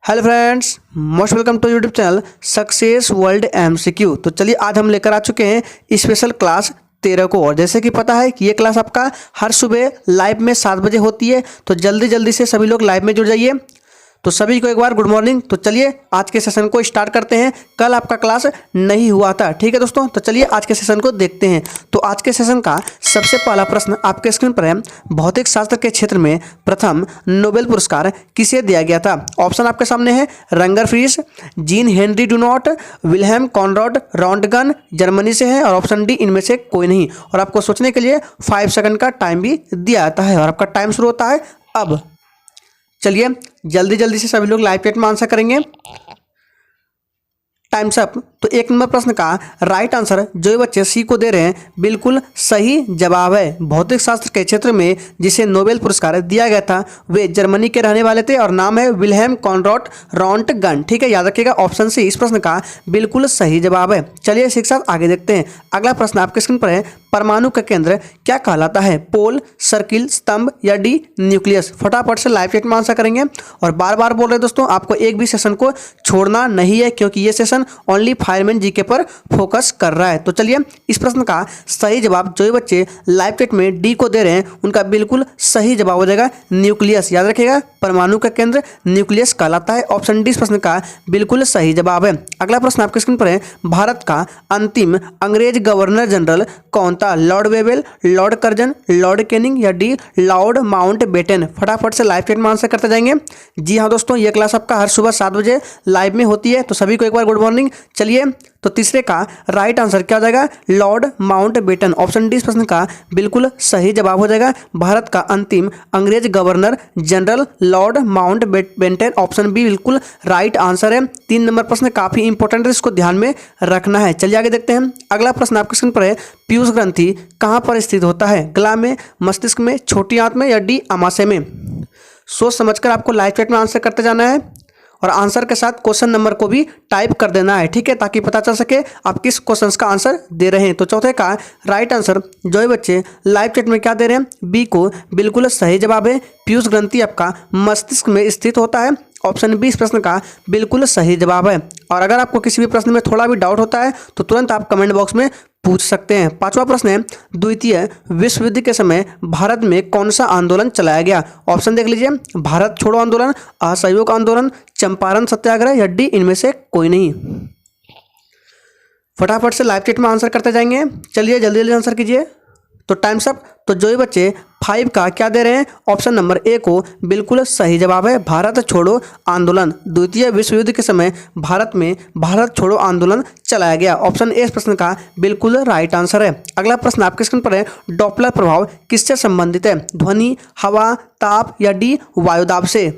Hello friends, most welcome to YouTube channel success world MCQ. तो चलिए आज हम लेकर आ चुके हैं स्पेशल क्लास 13 को। और जैसे कि पता है कि ये क्लास आपका हर सुबह लाइव में 7 बजे होती है, तो जल्दी जल्दी से सभी लोग लाइव में जुड़ जाइए। तो सभी को एक बार गुड मॉर्निंग। तो चलिए आज के सेशन को स्टार्ट करते हैं। कल आपका क्लास नहीं हुआ था, ठीक है दोस्तों। तो चलिए आज के सेशन को देखते हैं। तो आज के सेशन का सबसे पहला प्रश्न आपके स्क्रीन पर है। भौतिक शास्त्र के क्षेत्र में प्रथम नोबेल पुरस्कार किसे दिया गया था? ऑप्शन आपके सामने है Ragnar Frisch, Jean Henri Dunant, Wilhelm Conrad Rontgen Germany से है, और ऑप्शन डी इनमें से कोई नहीं। और आपको सोचने के लिए 5 सेकंड का टाइम भी दिया जाता है और आपका टाइम शुरू होता है अब। चलिए जल्दी जल्दी से सभी लोग लाइव चैट में आंसर करेंगे। Times up. तो 1 नंबर प्रश्न का राइट आंसर जो ये बच्चे सी को दे रहे हैं बिल्कुल सही जवाब है। भौतिक शास्त्र के क्षेत्र में जिसे नोबेल पुरस्कार दिया गया था वे जर्मनी के रहने वाले थे और नाम है विल्हेम कॉनराड रॉन्टगन, ठीक है, याद रखिएगा। ऑप्शन सी इस प्रश्न का बिल्कुल सही जवाब है। चलिए इसी के साथ आगे देखते हैं। अगला प्रश्न आपके स्क्रीन पर है। परमाणु का केंद्र क्या कहलाता है? पोल, सर्किल, स्तंभ या डी न्यूक्लियस? फटाफट से लाइव चैट में आंसर करेंगे। और बार बार बोल रहे दोस्तों, आपको एक भी सेशन को छोड़ना नहीं है क्योंकि ये सेशन ओनली फायरमैन जीके पर फोकस कर रहा है। तो चलिए इस प्रश्न का सही जवाब जो बच्चे लाइव चैट में डी को दे रहे हैं उनका बिल्कुल सही जवाब हो जाएगा न्यूक्लियस। याद रखिएगा, परमाणु का केंद्र न्यूक्लियस कहलाता है। ऑप्शन डी इस प्रश्न का बिल्कुल सही जवाब है। अगला प्रश्न आपके स्क्रीन पर है। भारत का अंतिम अंग्रेज गवर्नर जनरल कौन था? Lord Wavell, Lord Curzon, Lord Canning या डी लॉर्ड माउंटबेटन? फटाफट से लाइव चैट में आंसर करते जाएंगे। जी हाँ दोस्तों, यह क्लास आपका हर सुबह 7 बजे लाइव में होती है, तो सभी को एक बार गुड मॉर्निंग। चलिए तो तीसरे का राइट आंसर क्या हो जाएगा? Lord Mountbatten. ऑप्शन डी इस प्रश्न का बिल्कुल सही जवाब हो जाएगा। भारत का अंतिम अंग्रेज governor general lord Mountbatten. Option B बिल्कुल राइट आंसर है। 3 नंबर प्रश्न काफी इंपॉर्टेंट है, इसको ध्यान में रखना है। चलिए आगे देखते हैं। अगला प्रश्न आपके स्क्रीन पर है। पीयूष ग्रंथि कहाँ पर स्थित होता है? गला में, मस्तिष्क में, छोटी आंत में या डी अमाशय में? सोच समझकर आपको लाइव चैट में आंसर करते जाना है और आंसर के साथ क्वेश्चन नंबर को भी टाइप कर देना है, ठीक है, ताकि पता चल सके आप किस क्वेश्चन का आंसर दे रहे हैं। तो चौथे का राइट आंसर जो ये बच्चे लाइव चैट में क्या दे रहे हैं? बी को बिल्कुल सही जवाब है। पीयूष ग्रंथि आपका मस्तिष्क में स्थित होता है। ऑप्शन बी इस प्रश्न का बिल्कुल सही जवाब है। और अगर आपको किसी भी प्रश्न में थोड़ा भी डाउट होता है तो तुरंत आप कमेंट बॉक्स में पूछ सकते हैं। 5वां प्रश्न है। द्वितीय विश्व युद्ध के समय भारत में कौन सा आंदोलन चलाया गया? ऑप्शन देख लीजिए। भारत छोड़ो आंदोलन, असहयोग आंदोलन, चंपारण सत्याग्रह या डी इनमें से कोई नहीं? फटाफट से लाइव चैट में आंसर करते जाएंगे। चलिए जल्दी जल्दी आंसर कीजिए। तो टाइम्स अप। तो जो ये बच्चे 5 का क्या दे रहे हैं? ऑप्शन नंबर ए को बिल्कुल सही जवाब है। भारत छोड़ो आंदोलन, द्वितीय विश्व युद्ध के समय भारत में भारत छोड़ो आंदोलन चलाया गया। ऑप्शन ए इस प्रश्न का बिल्कुल राइट आंसर है। अगला प्रश्न आपके स्क्रीन पर है। डॉपलर प्रभाव किससे संबंधित है? ध्वनि, हवा, ताप या डी वायुदाब से?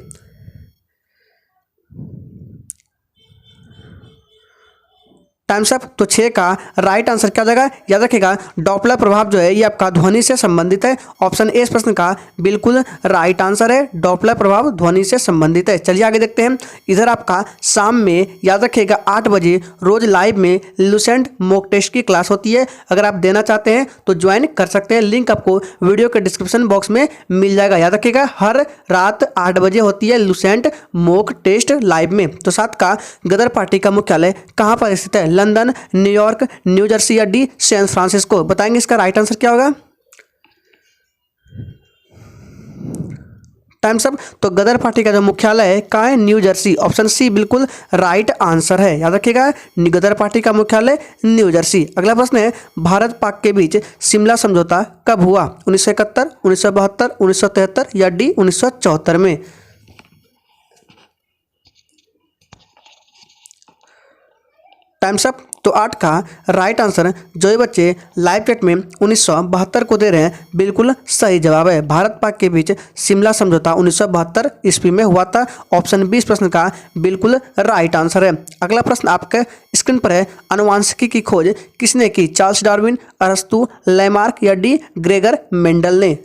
Times up. तो 6 का राइट आंसर क्या हो जाएगा? याद रखिएगा, डॉपलर प्रभाव जो है ये आपका ध्वनि से संबंधित है। ऑप्शन ए इस प्रश्न का बिल्कुल राइट आंसर है। डॉपलर प्रभाव ध्वनि से संबंधित है। चलिए आगे देखते हैं। इधर आपका शाम में याद रखिएगा 8 बजे रोज लाइव में लुसेंट मॉक टेस्ट की क्लास होती है। अगर आप देना चाहते हैं तो ज्वाइन कर सकते हैं। लिंक आपको वीडियो के डिस्क्रिप्शन बॉक्स में मिल जाएगा। याद रखिएगा, हर रात 8 बजे होती है लुसेंट मॉक टेस्ट लाइव में। तो 7 का गदर पार्टी का मुख्यालय कहाँ पर स्थित है? लंदन, न्यूयॉर्क, न्यू जर्सी या डी सैन फ्रांसिस्को? बताएंगे इसका राइट आंसर क्या होगा? Times up. तो गदर पार्टी का जो मुख्यालय है कहाँ है? New Jersey. ऑप्शन सी बिल्कुल राइट आंसर है। याद रखिएगा, गदर पार्टी का मुख्यालय न्यू जर्सी। अगला प्रश्न है। भारत पाक के बीच शिमला समझौता कब हुआ? 1971, 1972, 1973 या डी 1974 में? Times up. तो 8 का राइट आंसर जो ये बच्चे लाइव चैट में 1972 को दे रहे हैं बिल्कुल सही जवाब है। भारत पाक के बीच शिमला समझौता 1972 ईस्वी में हुआ था। ऑप्शन बी इस प्रश्न का बिल्कुल राइट आंसर है। अगला प्रश्न आपके स्क्रीन पर है। आनुवांशिकी की खोज किसने की? चार्ल्स डार्विन, अरस्तु, लैमार्क या डी ग्रेगर मेंडल ने?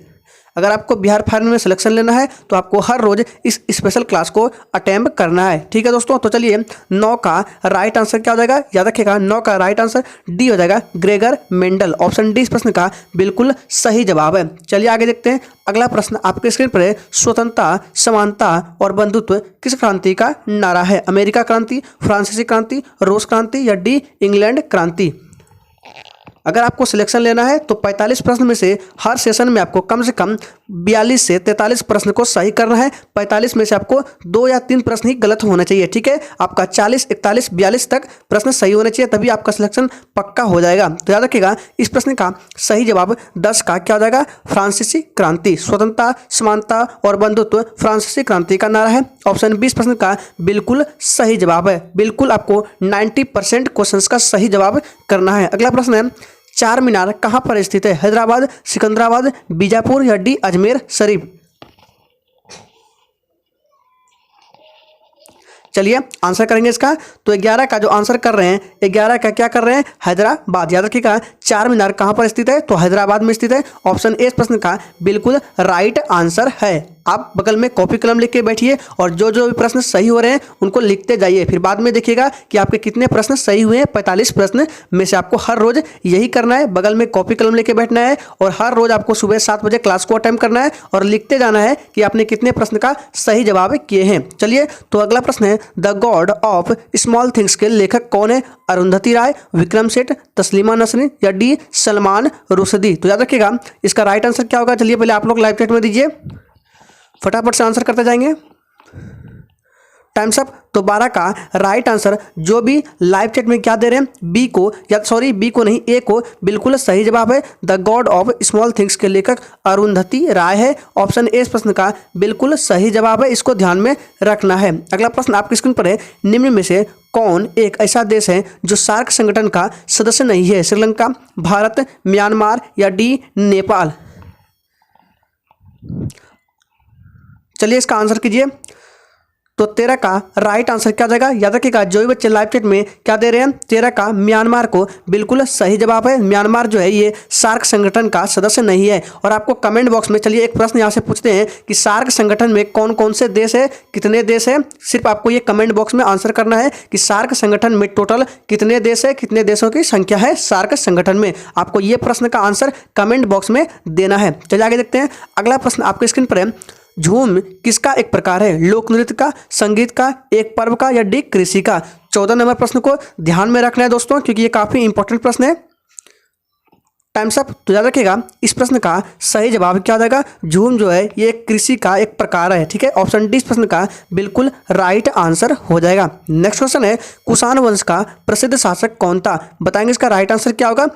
अगर आपको बिहार फायरमैन में सिलेक्शन लेना है तो आपको हर रोज इस स्पेशल क्लास को अटेम्प्ट करना है। ठीक है दोस्तों, तो चलिए 9 का राइट आंसर क्या हो जाएगा, याद रखिएगा 9 का राइट आंसर डी हो जाएगा, ग्रेगर मेंडल। ऑप्शन डी इस प्रश्न का बिल्कुल सही जवाब है। चलिए आगे देखते हैं। अगला प्रश्न आपके स्क्रीन पर है, स्वतंत्रता, समानता और बंधुत्व किस क्रांति का नारा है? अमेरिका क्रांति, फ्रांसीसी क्रांति, रूस क्रांति या डी इंग्लैंड क्रांति? अगर आपको सिलेक्शन लेना है तो 45 प्रश्न में से हर सेशन में आपको कम से कम 42 से 43 प्रश्न को सही करना है। 45 में से आपको 2 या 3 प्रश्न ही गलत होना चाहिए। ठीक है, आपका 40, 41, 42 तक प्रश्न सही होने चाहिए, तभी आपका सिलेक्शन पक्का हो जाएगा। तो याद रखिएगा इस प्रश्न का सही जवाब 10 का क्या हो जाएगा, फ्रांसीसी क्रांति। स्वतंत्रता, समानता और बंधुत्व फ्रांसीसी क्रांति का नारा है। ऑप्शन 20 प्रश्न का बिल्कुल सही जवाब है। बिल्कुल आपको 90% क्वेश्चन का सही जवाब करना है। अगला प्रश्न है, चार मीनार कहाँ पर स्थित है? हैदराबाद, सिकंदराबाद, बीजापुर या डी अजमेर शरीफ? चलिए आंसर करेंगे इसका। तो 11 का जो आंसर कर रहे हैं, 11 का क्या कर रहे हैं, हैदराबाद। याद रखिएगा चार मीनार कहाँ पर स्थित है, तो हैदराबाद में स्थित है। ऑप्शन ए प्रश्न का बिल्कुल राइट आंसर है। आप बगल में कॉपी कलम लिख के बैठिए और जो जो भी प्रश्न सही हो रहे हैं उनको लिखते जाइए, फिर बाद में देखिएगा कि आपके कितने प्रश्न सही हुए हैं। 45 प्रश्न में से आपको हर रोज यही करना है, बगल में कॉपी कलम लेके बैठना है और हर रोज आपको सुबह 7 बजे क्लास को अटेम्प्ट करना है और लिखते जाना है कि आपने कितने प्रश्न का सही जवाब किए हैं। चलिए तो अगला प्रश्न है, the God of small things के लेखक कौन है? अरुंधति राय, विक्रम सेठ, तस्लीमा नसरीन या डी सलमान रुश्दी? तो याद रखिएगा इसका राइट आंसर क्या होगा। चलिए पहले आप लोग लाइव चैट में दीजिए, फटाफट से आंसर करते जाएंगे। Times up. तो 12 का राइट आंसर जो भी लाइव चैट में क्या दे रहे हैं, बी को, या सॉरी बी को नहीं, ए को बिल्कुल सही जवाब है। The God of small things के लेखक अरुंधति राय है। ऑप्शन ए इस प्रश्न का बिल्कुल सही जवाब है, इसको ध्यान में रखना है। अगला प्रश्न आपकी स्क्रीन पर है, निम्न में से कौन एक ऐसा देश है जो सार्क संगठन का सदस्य नहीं है? श्रीलंका, भारत, म्यांमार या डी नेपाल? चलिए इसका आंसर कीजिए। तो 13 का राइट आंसर क्या जाएगा, याद रखिएगा जो भी बच्चे लाइव चैट में क्या दे रहे हैं, 13 का म्यांमार को बिल्कुल सही जवाब है। म्यांमार जो है ये सार्क संगठन का सदस्य नहीं है। और आपको कमेंट बॉक्स में, चलिए एक प्रश्न यहाँ से पूछते हैं कि सार्क संगठन में कौन कौन से देश है, कितने देश है? सिर्फ आपको ये कमेंट बॉक्स में आंसर करना है कि सार्क संगठन में टोटल कितने देश है, कितने देशों की संख्या है सार्क संगठन में। आपको ये प्रश्न का आंसर कमेंट बॉक्स में देना है। चलिए आगे देखते हैं। अगला प्रश्न आपके स्क्रीन पर है, झूम किसका एक प्रकार है? लोक नृत्य का, संगीत का, एक पर्व का या डी कृषि का? 14 नंबर प्रश्न को ध्यान में रखना है दोस्तों, क्योंकि ये काफी इंपॉर्टेंट प्रश्न है। Times up. तो याद रखिएगा इस प्रश्न का सही जवाब क्या हो जाएगा, झूम जो है ये कृषि का एक प्रकार है। ठीक है, ऑप्शन डी इस प्रश्न का बिल्कुल राइट आंसर हो जाएगा। नेक्स्ट क्वेश्चन है, कुषाण वंश का प्रसिद्ध शासक कौन था? बताएंगे इसका राइट आंसर क्या होगा।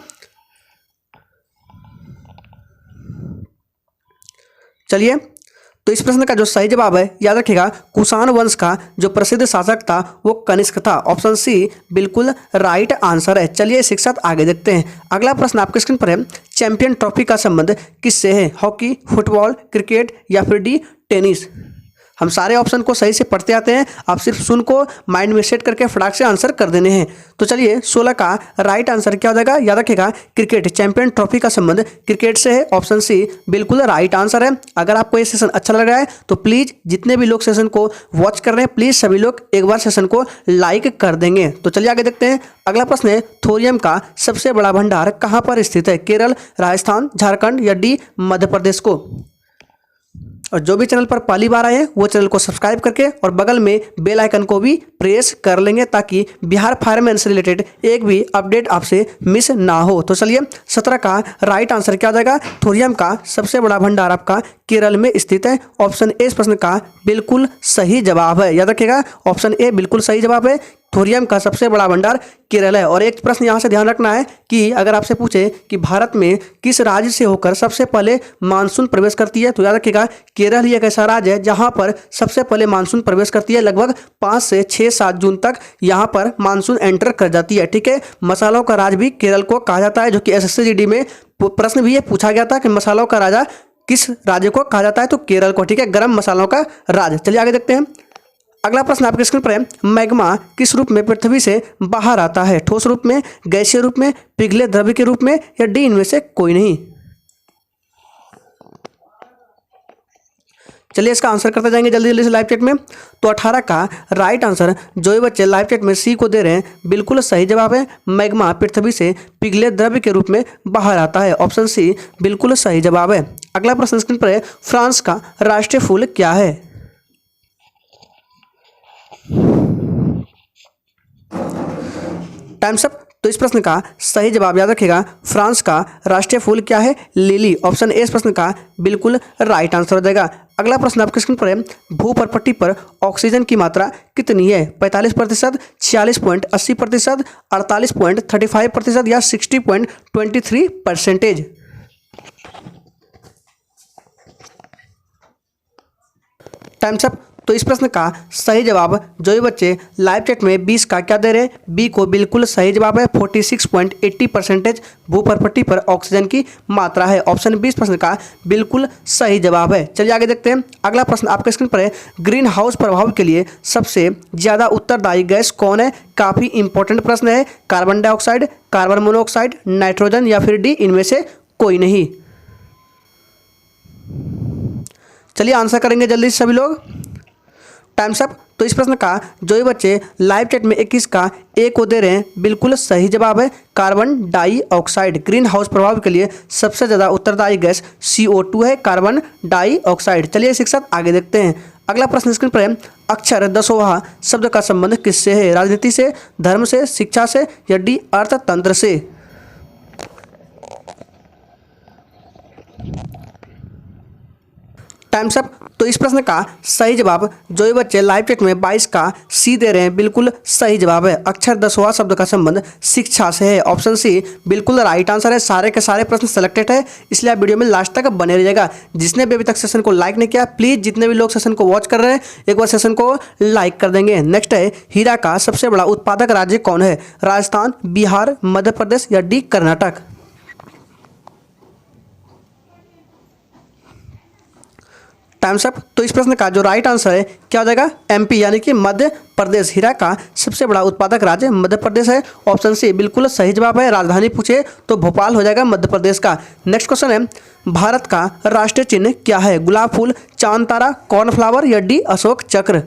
चलिए तो इस प्रश्न का जो सही जवाब है, याद रखिएगा कुषाण वंश का जो प्रसिद्ध शासक था वो कनिष्क था। ऑप्शन सी बिल्कुल राइट आंसर है। चलिए इसी के साथ आगे देखते हैं। अगला प्रश्न आपके स्क्रीन पर है, चैंपियन ट्रॉफी का संबंध किससे है? हॉकी, फुटबॉल, क्रिकेट या फिर डी टेनिस? हम सारे ऑप्शन को सही से पढ़ते आते हैं, आप सिर्फ सुन को माइंड में सेट करके फटाक से आंसर कर देने हैं। तो चलिए 16 का राइट आंसर क्या हो जाएगा, याद रखिएगा क्रिकेट। चैंपियन ट्रॉफी का संबंध क्रिकेट से है। ऑप्शन सी बिल्कुल राइट आंसर है। अगर आपको ये सेशन अच्छा लग रहा है तो प्लीज़ जितने भी लोग सेशन को वॉच कर रहे हैं, प्लीज़ सभी लोग एक बार सेशन को लाइक कर देंगे। तो चलिए आगे देखते हैं। अगला प्रश्न है, थोरियम का सबसे बड़ा भंडार कहाँ पर स्थित है? केरल, राजस्थान, झारखंड या डी मध्य प्रदेश को? और जो भी चैनल पर पहली बार आए हैं वो चैनल को सब्सक्राइब करके और बगल में बेल आइकन को भी प्रेस कर लेंगे, ताकि बिहार फायरमैन से रिलेटेड एक भी अपडेट आपसे मिस ना हो। तो चलिए 17 का राइट आंसर क्या हो जाएगा, थोरियम का सबसे बड़ा भंडार आपका केरल में स्थित है। ऑप्शन ए इस प्रश्न का बिल्कुल सही जवाब है। याद रखिएगा ऑप्शन ए बिल्कुल सही जवाब है। थोरियम का सबसे बड़ा भंडार केरल है। और एक प्रश्न यहाँ से ध्यान रखना है कि अगर आपसे पूछे कि भारत में किस राज्य से होकर सबसे पहले मानसून प्रवेश करती है, तो याद रखिएगा केरल ही एक ऐसा राज्य है जहाँ पर सबसे पहले मानसून प्रवेश करती है। लगभग 5 से 6-7 जून तक यहाँ पर मानसून एंटर कर जाती है। ठीक है, मसालों का राज भी केरल को कहा जाता है, जो कि SSC में प्रश्न भी ये पूछा गया था कि मसालों का राजा किस राज्य को कहा जाता है, तो केरल को। ठीक है, गर्म मसालों का राज। चलिए आगे देखते हैं। अगला प्रश्न आपके स्क्रीन पर है, मैग्मा किस रूप में पृथ्वी से बाहर आता है? ठोस रूप में, गैसीय रूप में, पिघले द्रव्य के रूप में या डी इनमें से कोई नहीं? चलिए इसका आंसर करते जाएंगे जल्दी जल्दी से लाइव चैट में। तो 18 का राइट आंसर जो ये बच्चे लाइव चैट में सी को दे रहे हैं बिल्कुल सही जवाब है। मैग्मा पृथ्वी से पिघले द्रव्य के रूप में बाहर आता है। ऑप्शन सी बिल्कुल सही जवाब है। अगला प्रश्न स्क्रीन पर है, फ्रांस का राष्ट्रीय फूल क्या है? Times up. तो इस प्रश्न का सही जवाब याद रखिएगा, फ्रांस का राष्ट्रीय फूल क्या है? लिली। ऑप्शन ए इस प्रश्न का बिल्कुल राइट आंसर हो जाएगा। अगला प्रश्न आपके स्क्रीन पर है, भूपर्पट्टी पर ऑक्सीजन की मात्रा कितनी है? 45%, 46.80%, 48.35% या 60.23%। Times up. तो इस प्रश्न का सही जवाब जो ये बच्चे लाइव चैट में 20 का क्या दे रहे हैं? बी को बिल्कुल सही जवाब है। 46.80% भूपर्पट्टी पर ऑक्सीजन की मात्रा है। ऑप्शन 20 प्रश्न का बिल्कुल सही जवाब है। चलिए आगे देखते हैं। अगला प्रश्न आपके स्क्रीन पर है, ग्रीन हाउस प्रभाव के लिए सबसे ज़्यादा उत्तरदायी गैस कौन है? काफ़ी इंपॉर्टेंट प्रश्न है। Carbon dioxide, carbon monoxide, nitrogen या फिर डी इनमें से कोई नहीं। चलिए आंसर करेंगे जल्दी से सभी लोग। Times up. तो इस प्रश्न का जो ये बच्चे लाइव चैट में 21 का ए को दे रहे हैं बिल्कुल सही जवाब है। कार्बन डाइऑक्साइड ग्रीन हाउस प्रभाव के लिए सबसे ज़्यादा उत्तरदायी गैस CO2 है, कार्बन डाइऑक्साइड। चलिए इसी के साथ आगे देखते हैं। अगला प्रश्न स्क्रीन पर है, अक्षर दसवां शब्द का संबंध किससे है? राजनीति से, धर्म से, शिक्षा से या डी अर्थतंत्र से? Times up. तो इस प्रश्न का सही जवाब जो ये बच्चे लाइव चैट में 22 का सी दे रहे हैं बिल्कुल सही जवाब है। अक्षर दसवां शब्द का संबंध शिक्षा से है। ऑप्शन सी बिल्कुल राइट आंसर है। सारे के सारे प्रश्न सेलेक्टेड है, इसलिए आप वीडियो में लास्ट तक बने रहिएगा। जिसने भी अभी तक सेशन को लाइक नहीं किया, प्लीज़ जितने भी लोग सेशन को वॉच कर रहे हैं एक बार सेशन को लाइक कर देंगे। नेक्स्ट है, हीरा का सबसे बड़ा उत्पादक राज्य कौन है? राजस्थान, बिहार, मध्य प्रदेश या डी कर्नाटक? Times up. तो इस प्रश्न का जो राइट आंसर है क्या हो जाएगा? MP यानी कि मध्य प्रदेश। हीरा का सबसे बड़ा उत्पादक राज्य मध्य प्रदेश है। ऑप्शन सी बिल्कुल सही जवाब है। राजधानी पूछे तो भोपाल हो जाएगा मध्य प्रदेश का। नेक्स्ट क्वेश्चन है, भारत का राष्ट्रीय चिन्ह क्या है? गुलाब फूल, चांद तारा, कॉर्नफ्लावर या डी अशोक चक्र?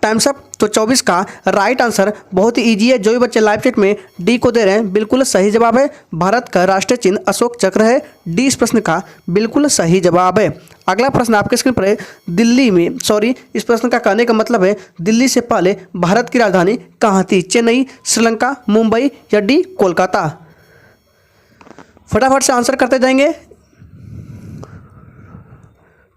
Times up. तो 24 का राइट आंसर बहुत ही ईजी है। जो भी बच्चे लाइव चैट में डी को दे रहे हैं बिल्कुल सही जवाब है। भारत का राष्ट्रीय चिन्ह अशोक चक्र है। डी इस प्रश्न का बिल्कुल सही जवाब है। अगला प्रश्न आपके स्क्रीन पर है, दिल्ली में इस प्रश्न का कहने का मतलब है दिल्ली से पहले भारत की राजधानी कहाँ थी? चेन्नई, श्रीलंका, मुंबई या डी कोलकाता? फटाफट से आंसर करते जाएंगे।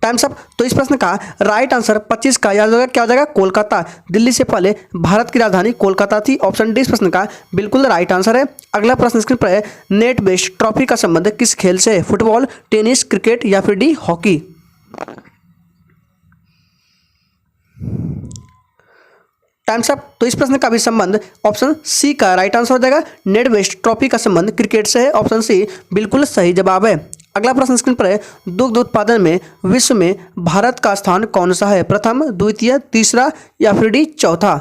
Times up. तो इस प्रश्न का राइट आंसर 25 का याद होगा क्या हो जाएगा? कोलकाता। दिल्ली से पहले भारत की राजधानी कोलकाता थी। ऑप्शन डी इस प्रश्न का बिल्कुल राइट आंसर है। अगला प्रश्न स्क्रीन पर है, नेट बेस्ड ट्रॉफी का संबंध किस खेल से है? फुटबॉल, टेनिस, क्रिकेट या फिर डी हॉकी? Times up. तो इस प्रश्न का भी संबंध ऑप्शन सी का राइट आंसर हो जाएगा। नेट बेस्ड ट्रॉफी का संबंध क्रिकेट से है। ऑप्शन सी बिल्कुल सही जवाब है। अगला प्रश्न स्क्रीन पर है, दुग्ध उत्पादन में विश्व में भारत का स्थान कौन सा है? प्रथम, द्वितीय, तीसरा या फिर डी चौथा?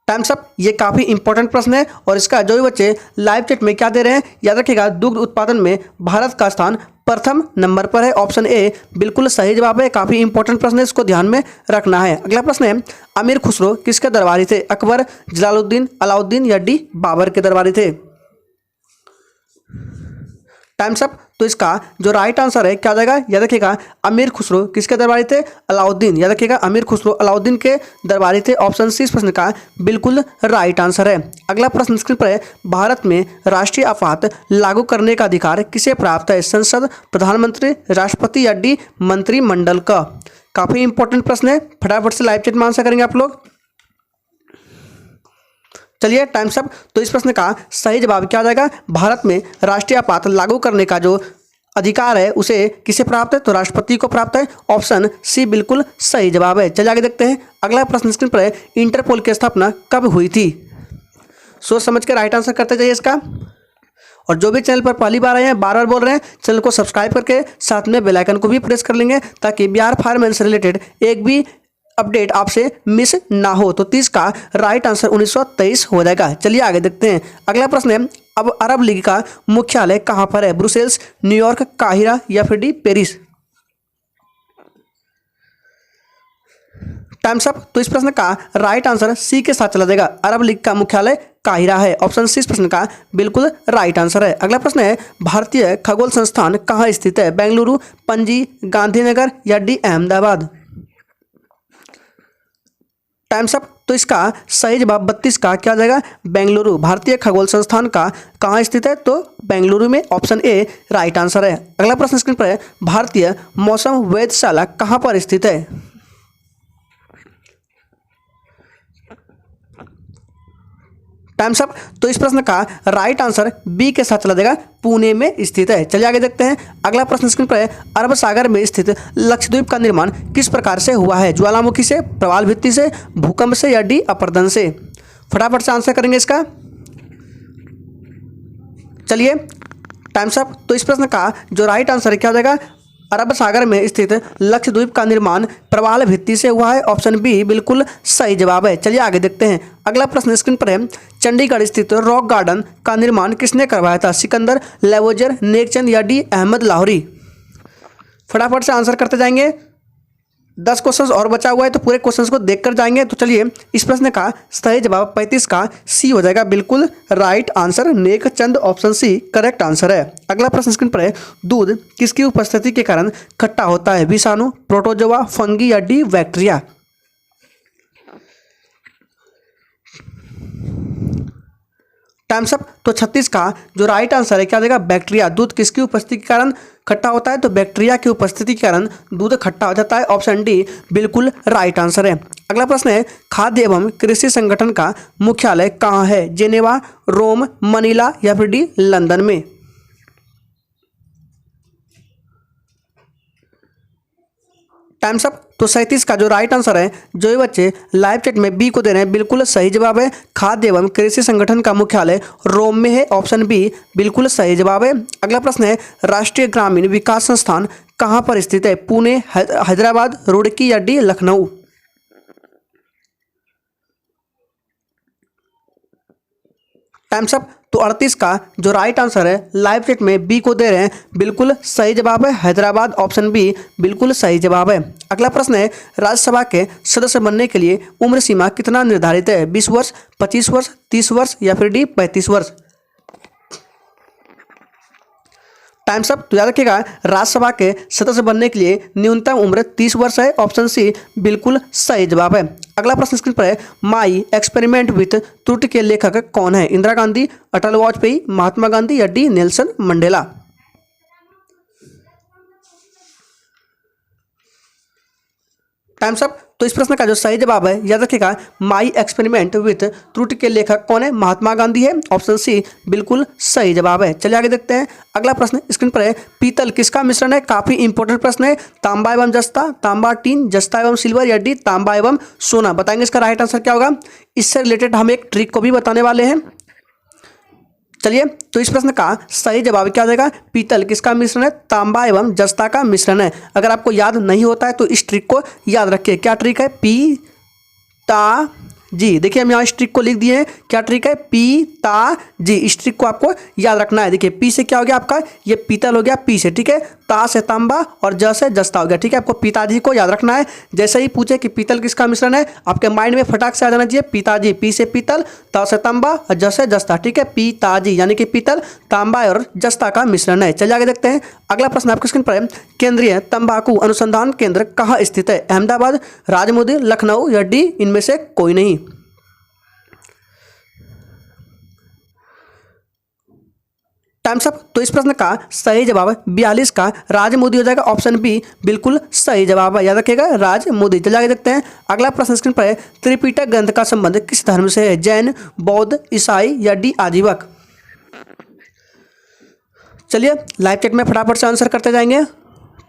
Times up. ये काफ़ी इंपॉर्टेंट प्रश्न है और इसका जो भी बच्चे लाइव चैट में क्या दे रहे हैं याद रखिएगा, दुग्ध उत्पादन में भारत का स्थान प्रथम नंबर पर है। ऑप्शन ए बिल्कुल सही जवाब है। काफ़ी इंपॉर्टेंट प्रश्न है, इसको ध्यान में रखना है। अगला प्रश्न है, अमीर खुसरो किसके दरबारी थे? अकबर, जलालुद्दीन, अलाउद्दीन या डी बाबर के दरबारी थे? Times up. तो इसका जो राइट आंसर है क्या हो जाएगा? याद रखिएगा, अमीर खुसरो किसके दरबारी थे? अलाउद्दीन। याद रखिएगा, अमीर खुसरो अलाउद्दीन के दरबारी थे। ऑप्शन सी इस प्रश्न का बिल्कुल राइट आंसर है। अगला प्रश्न स्क्रीन पर है, भारत में राष्ट्रीय आपात लागू करने का अधिकार किसे प्राप्त है? संसद, प्रधानमंत्री, राष्ट्रपति या डी मंत्रिमंडल का? काफ़ी इंपॉर्टेंट प्रश्न है, फटाफट से लाइव चैट में आंसर करेंगे आप लोग। चलिए टाइम्स अप। तो इस प्रश्न का सही जवाब क्या हो जाएगा? भारत में राष्ट्रीय आपात लागू करने का जो अधिकार है उसे किसे प्राप्त है? तो राष्ट्रपति को प्राप्त है। ऑप्शन सी बिल्कुल सही जवाब है। चलिए आगे देखते हैं। अगला प्रश्न स्क्रीन पर है, इंटरपोल की स्थापना कब हुई थी? सोच समझ के राइट आंसर करते जाइए इसका। और जो भी चैनल पर पहली बार आए हैं, बार बार बोल रहे हैं, चैनल को सब्सक्राइब करके साथ में बेल आइकन को भी प्रेस कर लेंगे ताकि बिहार फायरमैन से रिलेटेड एक भी अपडेट आपसे मिस ना हो। तो 30 का राइट आंसर 1923 हो जाएगा। चलिए आगे देखते हैं। अगला प्रश्न है, अब अरब लीग का मुख्यालय कहाँ पर है? ब्रुसेल्स, न्यूयॉर्क, काहिरा या फिर डी पेरिस? Times up. तो इस प्रश्न का राइट आंसर सी के साथ चला जाएगा। अरब लीग का मुख्यालय काहिरा है। ऑप्शन सी इस प्रश्न का बिल्कुल राइट आंसर है। अगला प्रश्न है, भारतीय खगोल संस्थान कहाँ स्थित है? बेंगलुरु, पणजी, गांधीनगर या डी अहमदाबाद? Times up. तो इसका सही जवाब 32 का क्या हो जाएगा? बेंगलुरु। भारतीय खगोल संस्थान का कहाँ स्थित है? तो बेंगलुरु में। ऑप्शन ए राइट आंसर है। अगला प्रश्न स्क्रीन पर है, भारतीय मौसम वेधशाला कहाँ पर स्थित है? Times up. तो इस प्रश्न का राइट आंसर बी के साथ चला जाएगा, पुणे में स्थित है। चलिए आगे देखते हैं। अगला प्रश्न स्क्रीन पर है, अरब सागर में स्थित लक्षद्वीप का निर्माण किस प्रकार से हुआ है? ज्वालामुखी से, प्रवाल भित्ति से, भूकंप से या डी अपरदन से? फटाफट से आंसर करेंगे इसका। चलिए टाइम्स अप। तो इस प्रश्न का जो राइट आंसर है क्या हो जाएगा? अरब सागर में स्थित लक्षद्वीप का निर्माण प्रवाल भित्ति से हुआ है। ऑप्शन बी बिल्कुल सही जवाब है। चलिए आगे देखते हैं। अगला प्रश्न स्क्रीन पर है, चंडीगढ़ स्थित रॉक गार्डन का निर्माण किसने करवाया था? सिकंदर, लेवोजर, नेकचंद या डी अहमद लाहौरी? फटाफट से आंसर करते जाएंगे। 10 क्वेश्चंस और बचा हुआ है, तो पूरे क्वेश्चंस को देखकर जाएंगे। तो चलिए, इस प्रश्न का सही जवाब 35 का सी हो जाएगा, बिल्कुल right answer. Nekchand option C correct answer है। अगला प्रश्न स्क्रीन पर है, दूध किसकी उपस्थिति के कारण खट्टा होता है? विषाणु, प्रोटोजोआ, फंगी या डी बैक्टीरिया? Times up. तो 36 का जो राइट आंसर है क्या हो जाएगा? बैक्टीरिया। दूध किसकी उपस्थिति के कारण खट्टा होता है? तो बैक्टीरिया की उपस्थिति के कारण दूध खट्टा हो जाता है। ऑप्शन डी बिल्कुल राइट आंसर है। अगला प्रश्न है, खाद्य एवं कृषि संगठन का मुख्यालय कहाँ है? जेनेवा, रोम, मनीला या फिर डी लंदन में? Times up. तो 37 का जो राइट आंसर है, जो ये बच्चे लाइव चैट में बी को दे रहे हैं, बिल्कुल सही जवाब है। खाद्य एवं कृषि संगठन का मुख्यालय रोम में है। ऑप्शन बी बिल्कुल सही जवाब है। अगला प्रश्न है, राष्ट्रीय ग्रामीण विकास संस्थान कहाँ पर स्थित है? पुणे, हैदराबाद, रुड़की या डी लखनऊ? Times up. तो 38 का जो राइट आंसर है, लाइव चैट में बी को दे रहे हैं, बिल्कुल सही जवाब है हैदराबाद। ऑप्शन बी बिल्कुल सही जवाब है। अगला प्रश्न है, राज्यसभा के सदस्य बनने के लिए उम्र सीमा कितना निर्धारित है? 20 वर्ष, 25 वर्ष, 30 वर्ष या फिर डी 35 वर्ष? Times up. तो याद रखिएगा, राज्यसभा के सदस्य बनने के लिए न्यूनतम उम्र 30 वर्ष है। ऑप्शन सी बिल्कुल सही जवाब है। अगला प्रश्न स्क्रीन पर है, माई एक्सपेरिमेंट विथ त्रुटि के लेखक कौन है? इंदिरा गांधी, अटल वाजपेयी, महात्मा गांधी या D Nelson Mandela? Times up. तो इस प्रश्न का जो सही जवाब है, याद रखिएगा, माई एक्सपेरिमेंट विथ त्रुटि के लेखक कौन है? महात्मा गांधी है। ऑप्शन सी बिल्कुल सही जवाब है। चलिए आगे देखते हैं। अगला प्रश्न स्क्रीन पर है, पीतल किसका मिश्रण है? काफी इंपॉर्टेंट प्रश्न है। तांबा एवं जस्ता, तांबा टीन, जस्ता एवं सिल्वर या डी तांबा एवं सोना? बताएंगे इसका राइट आंसर क्या होगा। इससे रिलेटेड हम एक ट्रिक को भी बताने वाले हैं। चलिए, तो इस प्रश्न का सही जवाब क्या हो जाएगा? पीतल किसका मिश्रण है? तांबा एवं जस्ता का मिश्रण है। अगर आपको याद नहीं होता है तो इस ट्रिक को याद रखिए। क्या ट्रिक है? पी ता जी। देखिए, हम यहाँ इस ट्रिक को लिख दिए हैं। क्या ट्रिक है? पी ता जी। इस ट्रिक को आपको याद रखना है। देखिए, पी से क्या हो गया आपका? ये पीतल हो गया पी से, ठीक है। ता से तांबा और ज से जस्ता हो गया, ठीक है। आपको पिताजी को याद रखना है। जैसे ही पूछे कि पीतल किसका मिश्रण है, आपके माइंड में फटाक से आ जाना चाहिए पिताजी। पी से पीतल, ता से तांबा और ज से जस्ता, ठीक है। पिताजी यानी कि पीतल, तांबा और जस्ता का मिश्रण है। चलिए आगे देखते हैं। अगला प्रश्न आपके स्क्रीन पर है, केंद्रीय तंबाकू अनुसंधान केंद्र कहाँ स्थित है? अहमदाबाद, राजमुंद्री, लखनऊ या डी इनमें से कोई नहीं? Times up. तो इस प्रश्न का सही जवाब 42 का राजमुंद्री हो जाएगा। ऑप्शन बी बिल्कुल सही जवाब है। याद रखिएगा, राजमुंद्री। चलिए आगे देखते हैं। अगला प्रश्न स्क्रीन पर है, त्रिपिटक ग्रंथ का संबंध किस धर्म से है? जैन, बौद्ध, ईसाई या डी आजीवक? चलिए, लाइव चैट में फटाफट से आंसर करते जाएंगे।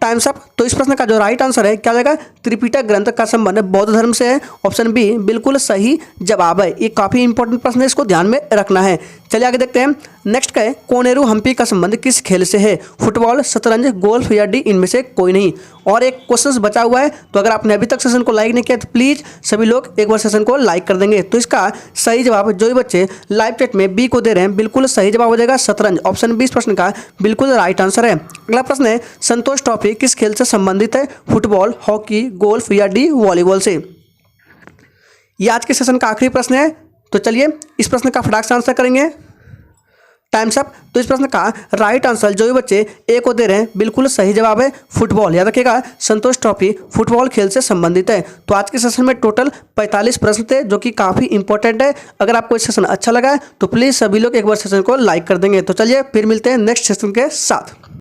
Times up. तो इस प्रश्न का जो राइट आंसर है क्या हो जाएगा? त्रिपिटक ग्रंथ का संबंध बौद्ध धर्म से है। ऑप्शन बी बिल्कुल सही जवाब है। ये काफी इंपॉर्टेंट प्रश्न है, इसको ध्यान में रखना है। चलिए आगे देखते हैं। नेक्स्ट का है कोनेरू हम्पी का संबंध किस खेल से है? फुटबॉल, शतरंज, गोल्फ या डी इनमें से कोई नहीं। और एक क्वेश्चन बचा हुआ है, तो अगर आपने अभी तक सेशन को लाइक नहीं किया तो प्लीज़ सभी लोग एक बार सेशन को लाइक कर देंगे। तो इसका सही जवाब जो भी बच्चे लाइव चैट में बी को दे रहे हैं बिल्कुल सही जवाब हो जाएगा शतरंज। ऑप्शन 20 प्रश्न का बिल्कुल राइट आंसर है। अगला प्रश्न है संतोष ट्रॉफी किस खेल से संबंधित है? फुटबॉल, हॉकी, गोल्फ या डी वॉलीबॉल से। ये आज के सेशन का आखिरी प्रश्न है, तो चलिए इस प्रश्न का फटाक से आंसर करेंगे। Times up. तो इस प्रश्न का राइट आंसर जो भी बच्चे ए को दे रहे हैं बिल्कुल सही जवाब है फुटबॉल। याद रखिएगा संतोष ट्रॉफी फुटबॉल खेल से संबंधित है। तो आज के सेशन में टोटल 45 प्रश्न थे जो कि काफ़ी इंपॉर्टेंट है। अगर आपको इस सेशन अच्छा लगा है तो प्लीज़ सभी लोग एक बार सेशन को लाइक कर देंगे। तो चलिए फिर मिलते हैं नेक्स्ट सेशन के साथ।